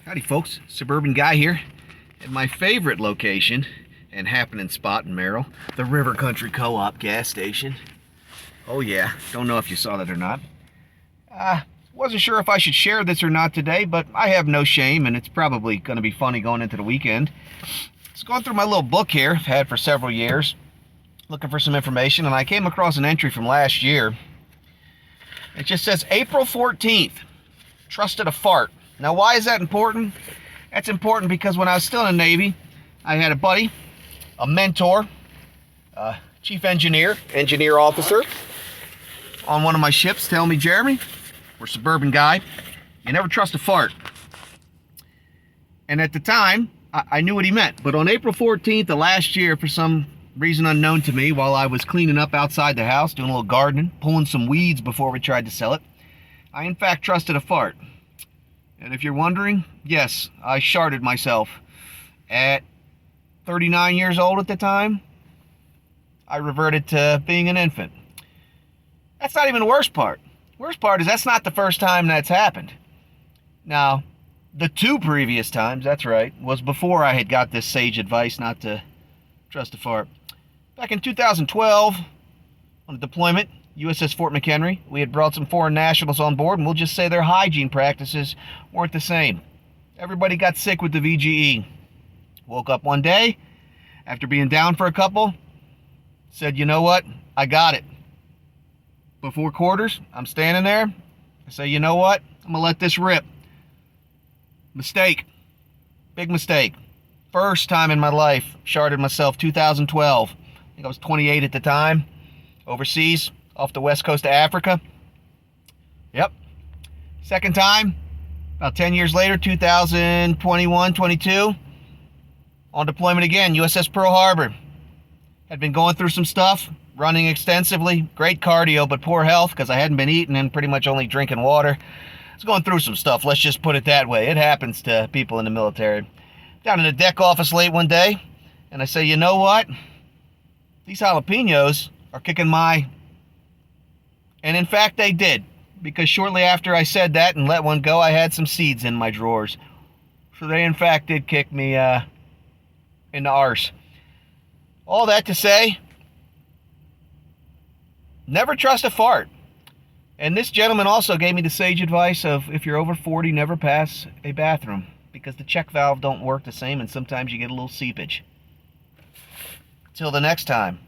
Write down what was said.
Howdy folks, Suburban Guy here at my favorite location and happening spot in Merrill, the River Country Co-op gas station. Oh yeah, don't know if you saw that or not. Wasn't sure if I should share this or not today, but I have no shame and it's probably going to be funny going into the weekend. Just going through my little book here I've had for several years, looking for some information, and I came across an entry from last year. It just says April 14th, trusted a fart. Now, why is that important? That's important because when I was still in the Navy, I had a buddy, a mentor, chief engineer officer on one of my ships tell me, Jeremy, we're Suburban Guy, you never trust a fart. And at the time, I knew what he meant. But on April 14th of last year, for some reason unknown to me, while I was cleaning up outside the house, doing a little gardening, pulling some weeds before we tried to sell it, I in fact trusted a fart. And if you're wondering, yes, I sharted myself. At 39 years old at the time, I reverted to being an infant. That's not even the worst part. Worst part is that's not the first time that's happened. Now, the two previous times, that's right, was before I had got this sage advice not to trust a fart. Back in 2012, on a deployment, USS Fort McHenry, we had brought some foreign nationals on board, and we'll just say their hygiene practices weren't the same. Everybody got sick with the VGE. Woke up one day, after being down for a couple, said, you know what, I got it. Before quarters, I'm standing there, I say, you know what, I'm gonna let this rip. Mistake. Big mistake. First time in my life, sharted myself, 2012. I think I was 28 at the time, overseas, off the west coast of Africa. Yep. Second time, about 10 years later, 2021, 22, on deployment again, USS Pearl Harbor. Had been going through some stuff, running extensively, great cardio, but poor health because I hadn't been eating and pretty much only drinking water. I was going through some stuff, let's just put it that way. It happens to people in the military. Down in the deck office late one day, and I say, you know what? These jalapenos are kicking my... And in fact, they did, because shortly after I said that and let one go, I had some seeds in my drawers. So they, in fact, did kick me in the arse. All that to say, never trust a fart. And this gentleman also gave me the sage advice of, if you're over 40, never pass a bathroom, because the check valve don't work the same, and sometimes you get a little seepage. Till the next time.